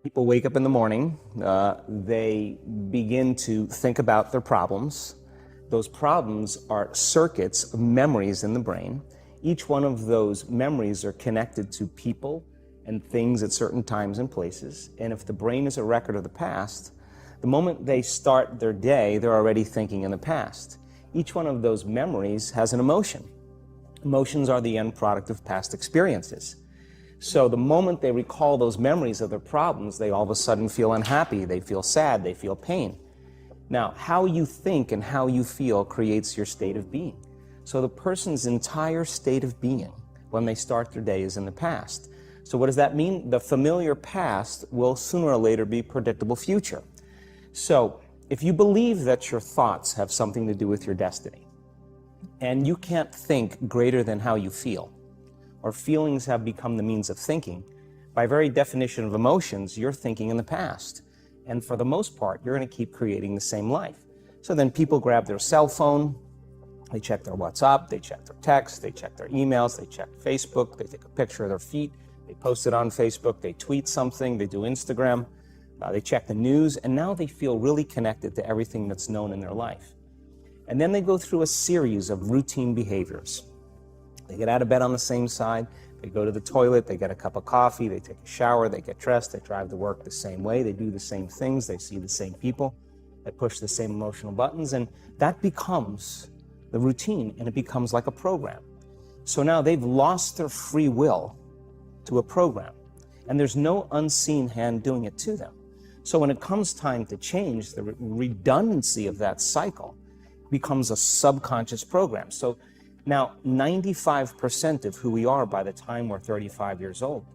People wake up in the morning, they begin to think about their problems. Those problems are circuits of memories in the brain. Each one of those memories are connected to people and things at certain times and places. And if the brain is a record of the past, the moment they start their day, they're already thinking in the past. Each one of those memories has an emotion. Emotions are the end product of past experiences. So the moment they recall those memories of their problems, they all of a sudden feel unhappy, they feel sad, they feel pain. Now, how you think and how you feel creates your state of being. So the person's entire state of being when they start their day is in the past. So what does that mean? The familiar past will sooner or later be predictable future. So if you believe that your thoughts have something to do with your destiny, and you can't think greater than how you feel, or feelings have become the means of thinking, by very definition of emotions, you're thinking in the past. And for the most part, you're going to keep creating the same life. So then people grab their cell phone, they check their WhatsApp, they check their text, they check their emails, they check Facebook, they take a picture of their feet, they post it on Facebook, they tweet something, they do Instagram, they check the news, and now they feel really connected to everything that's known in their life. And then they go through a series of routine behaviors. They get out of bed on the same side, they go to the toilet, they get a cup of coffee, they take a shower, they get dressed, they drive to work the same way, they do the same things, they see the same people, they push the same emotional buttons, and that becomes the routine, and it becomes like a program. So now they've lost their free will to a program, and there's no unseen hand doing it to them. So when it comes time to change, the redundancy of that cycle becomes a subconscious program. So now, 95% of who we are by the time we're 35 years old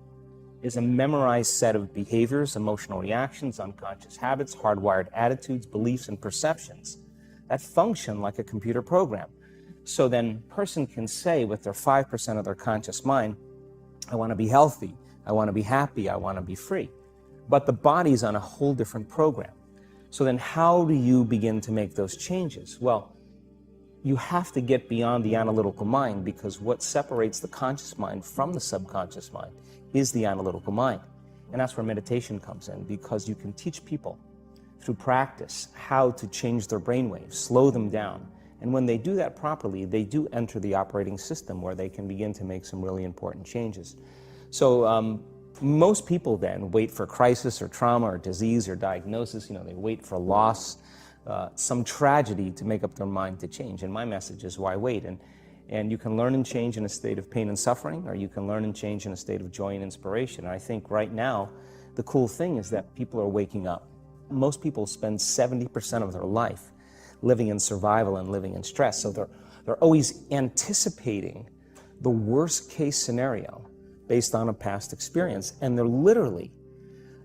is a memorized set of behaviors, emotional reactions, unconscious habits, hardwired attitudes, beliefs, and perceptions that function like a computer program. So then a person can say with their 5% of their conscious mind, I want to be healthy, I want to be happy, I want to be free. But the body's on a whole different program. So then how do you begin to make those changes? Well, you have to get beyond the analytical mind, because what separates the conscious mind from the subconscious mind is the analytical mind. And that's where meditation comes in, because you can teach people through practice how to change their brainwaves, slow them down. And when they do that properly, they do enter the operating system where they can begin to make some really important changes. So most people then wait for crisis or trauma or disease or diagnosis. They wait for loss, some tragedy to make up their mind to change. And my message is, why wait? And you can learn and change in a state of pain and suffering, or you can learn and change in a state of joy and inspiration. And I think right now, the cool thing is that people are waking up. Most people spend 70% of their life living in survival and living in stress. So they're always anticipating the worst case scenario based on a past experience. And they're literally,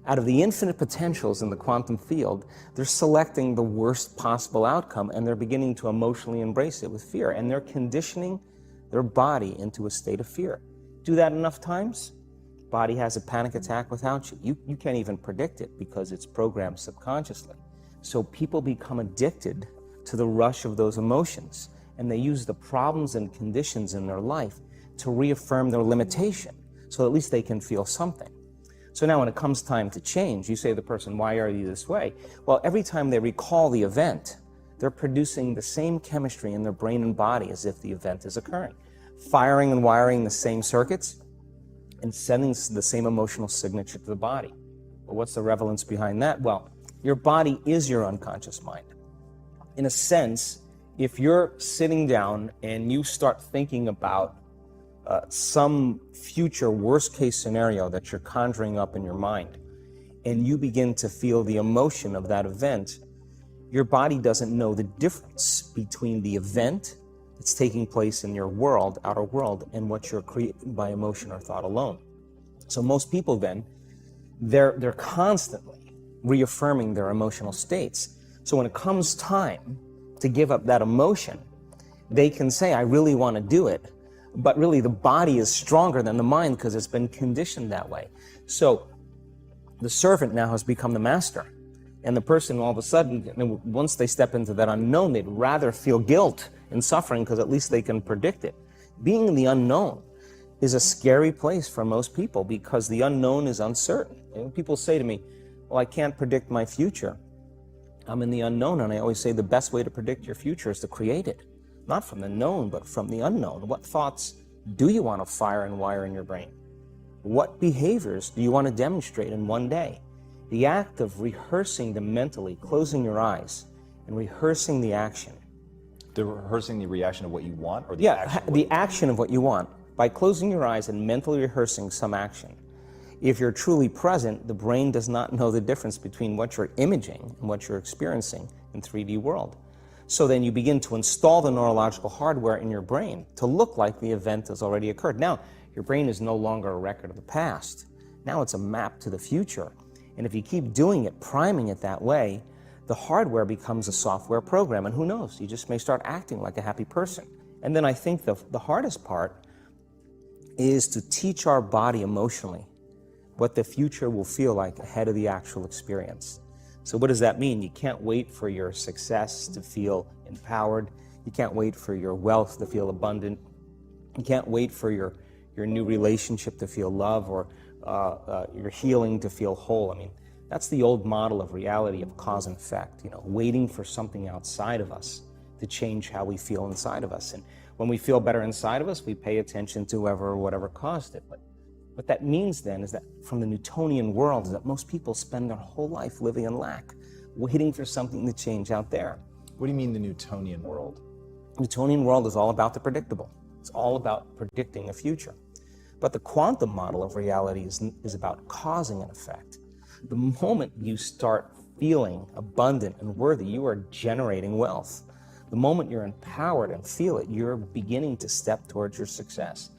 out of the infinite potentials in the quantum field, they're selecting the worst possible outcome, and they're beginning to emotionally embrace it with fear. And they're conditioning their body into a state of fear. Do that enough times, body has a panic attack without you. You can't even predict it because it's programmed subconsciously. So people become addicted to the rush of those emotions, and they use the problems and conditions in their life to reaffirm their limitation, so at least they can feel something. So now when it comes time to change, you say to the person, why are you this way? Well, every time they recall the event, they're producing the same chemistry in their brain and body as if the event is occurring, firing and wiring the same circuits and sending the same emotional signature to the body. Well, what's the relevance behind that? Well, your body is your unconscious mind. In a sense, if you're sitting down and you start thinking about some future worst case scenario that you're conjuring up in your mind, and you begin to feel the emotion of that event, your body doesn't know the difference between the event that's taking place in your world, outer world, and what you're creating by emotion or thought alone. So most people then, they're constantly reaffirming their emotional states. So when it comes time to give up that emotion, they can say, I really want to do it, but really the body is stronger than the mind because it's been conditioned that way. So the servant now has become the master, and the person all of a sudden, once they step into that unknown, they'd rather feel guilt and suffering because at least they can predict it. Being in the unknown is a scary place for most people because the unknown is uncertain. And people say to me, well, I can't predict my future. I'm in the unknown, and I always say the best way to predict your future is to create it. Not from the known, but from the unknown. What thoughts do you want to fire and wire in your brain? What behaviors do you want to demonstrate in one day? The act of rehearsing them mentally, closing your eyes, and rehearsing the action. The rehearsing the reaction of what you want, or the action of what you want. By closing your eyes and mentally rehearsing some action. If you're truly present, the brain does not know the difference between what you're imaging and what you're experiencing in 3D world. So then you begin to install the neurological hardware in your brain to look like the event has already occurred. Now, your brain is no longer a record of the past. Now it's a map to the future. And if you keep doing it, priming it that way, the hardware becomes a software program. And who knows, you just may start acting like a happy person. And then I think the hardest part is to teach our body emotionally what the future will feel like ahead of the actual experience. So what does that mean? You can't wait for your success to feel empowered. You can't wait for your wealth to feel abundant. You can't wait for your new relationship to feel love, or your healing to feel whole. I mean, that's the old model of reality of cause and effect, waiting for something outside of us to change how we feel inside of us. And when we feel better inside of us, we pay attention to whoever or whatever caused it. But what that means then is that from the Newtonian world is that most people spend their whole life living in lack, waiting for something to change out there. What do you mean the Newtonian world? The Newtonian world is all about the predictable. It's all about predicting a future. But the quantum model of reality is about causing an effect. The moment you start feeling abundant and worthy, you are generating wealth. The moment you're empowered and feel it, you're beginning to step towards your success.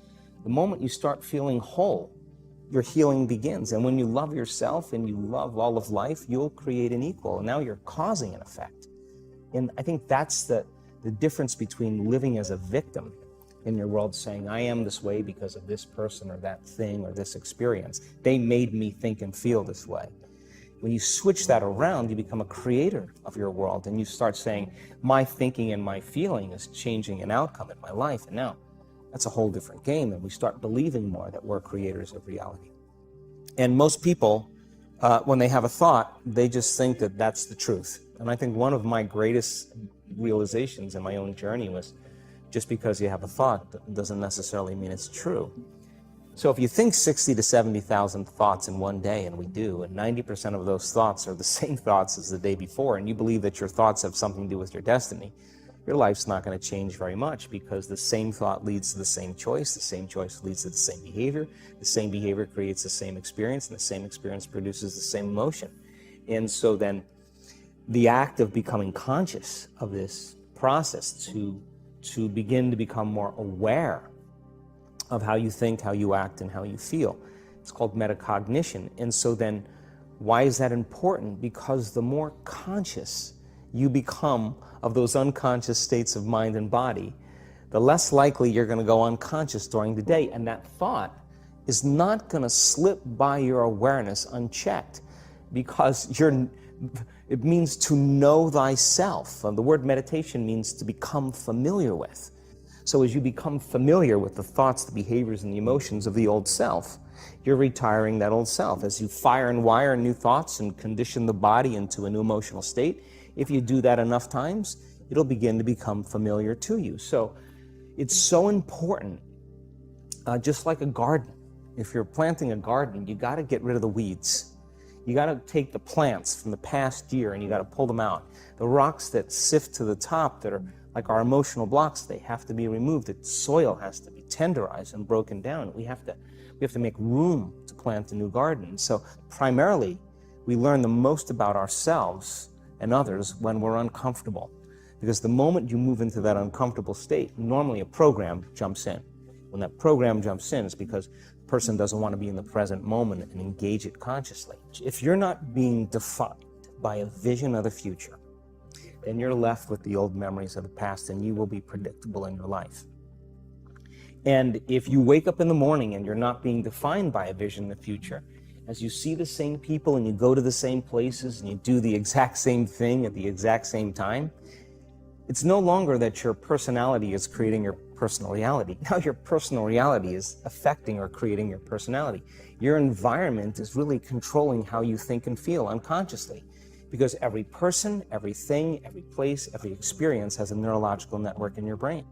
The moment you start feeling whole, your healing begins. And when you love yourself and you love all of life, you'll create an equal. And now you're causing an effect. And I think that's the difference between living as a victim in your world, saying, I am this way because of this person or that thing or this experience. They made me think and feel this way. When you switch that around, you become a creator of your world, and you start saying, my thinking and my feeling is changing an outcome in my life. And now that's a whole different game, and we start believing more that we're creators of reality. And most people, when they have a thought, they just think that that's the truth. And I think one of my greatest realizations in my own journey was, just because you have a thought doesn't necessarily mean it's true. So if you think 60 to 70,000 thoughts in one day, and we do, and 90% of those thoughts are the same thoughts as the day before, and you believe that your thoughts have something to do with your destiny, your life's not going to change very much, because the same thought leads to the same choice leads to the same behavior creates the same experience, and the same experience produces the same emotion. And so then the act of becoming conscious of this process to begin to become more aware of how you think, how you act, and how you feel. It's called metacognition. And so then, why is that important? Because the more conscious you become of those unconscious states of mind and body, the less likely you're going to go unconscious during the day. And that thought is not going to slip by your awareness unchecked, because it means to know thyself. The word meditation means to become familiar with. So as you become familiar with the thoughts, the behaviors, and the emotions of the old self, you're retiring that old self. As you fire and wire new thoughts and condition the body into a new emotional state, if you do that enough times, it'll begin to become familiar to you. So it's so important, just like a garden. If you're planting a garden, you got to get rid of the weeds. You got to take the plants from the past year and you got to pull them out. The rocks that sift to the top that are like our emotional blocks, they have to be removed. The soil has to be tenderized and broken down. We have to make room to plant a new garden. So primarily, we learn the most about ourselves and others when we're uncomfortable. Because the moment you move into that uncomfortable state, normally a program jumps in. When that program jumps in, it's because the person doesn't want to be in the present moment and engage it consciously. If you're not being defined by a vision of the future, then you're left with the old memories of the past, and you will be predictable in your life. And if you wake up in the morning and you're not being defined by a vision of the future, as you see the same people and you go to the same places and you do the exact same thing at the exact same time, it's no longer that your personality is creating your personal reality. Now your personal reality is affecting or creating your personality. Your environment is really controlling how you think and feel unconsciously, because every person, everything, every place, every experience has a neurological network in your brain.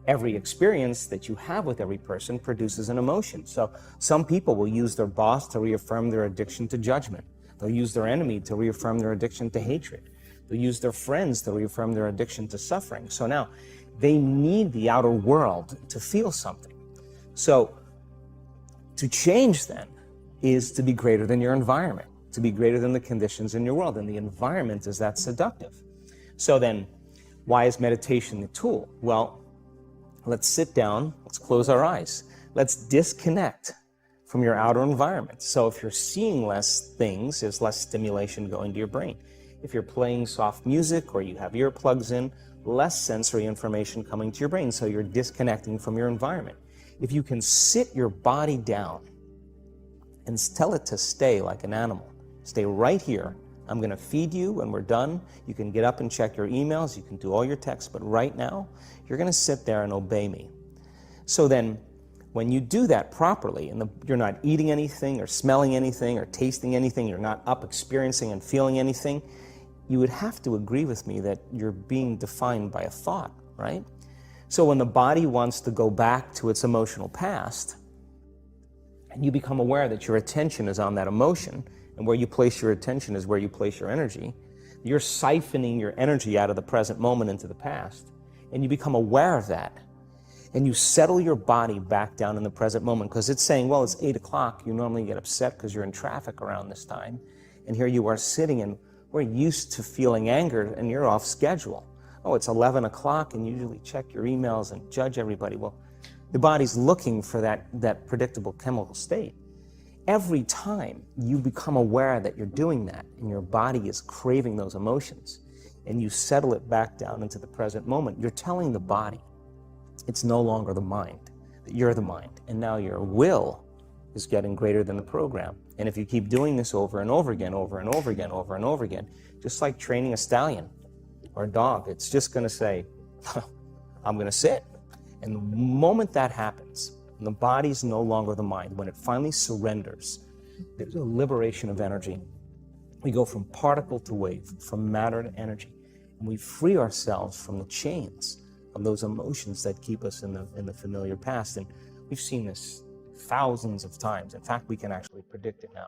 Every experience that you have with every person produces an emotion. So some people will use their boss to reaffirm their addiction to judgment. They'll use their enemy to reaffirm their addiction to hatred. They'll use their friends to reaffirm their addiction to suffering. So now they need the outer world to feel something. So to change then is to be greater than your environment, to be greater than the conditions in your world. And the environment is that seductive. So then why is meditation the tool? Well, let's sit down, let's close our eyes. Let's disconnect from your outer environment. So if you're seeing less things, there's less stimulation going to your brain. If you're playing soft music or you have earplugs in, less sensory information coming to your brain, so you're disconnecting from your environment. If you can sit your body down and tell it to stay like an animal, stay right here, I'm going to feed you when we're done. You can get up and check your emails, you can do all your texts, but right now, you're going to sit there and obey me. So then, when you do that properly, and you're not eating anything or smelling anything or tasting anything, you're not up experiencing and feeling anything, you would have to agree with me that you're being defined by a thought, right? So when the body wants to go back to its emotional past, and you become aware that your attention is on that emotion, and where you place your attention is where you place your energy, you're siphoning your energy out of the present moment into the past, and you become aware of that, and you settle your body back down in the present moment, because it's saying, well, it's 8 o'clock, you normally get upset because you're in traffic around this time, and here you are sitting, and we're used to feeling anger, and you're off schedule. Oh, it's 11 o'clock, and you usually check your emails and judge everybody. Well, the body's looking for that predictable chemical state. Every time you become aware that you're doing that, and your body is craving those emotions, and you settle it back down into the present moment, you're telling the body it's no longer the mind, that you're the mind, and now your will is getting greater than the program. And if you keep doing this over and over again, over and over again, over and over again, just like training a stallion or a dog, it's just going to say, I'm going to sit. And the moment that happens, and the body's no longer the mind, when it finally surrenders, there's a liberation of energy. We go from particle to wave, from matter to energy, and we free ourselves from the chains of those emotions that keep us in the familiar past. And we've seen this thousands of times. In fact, we can actually predict it now.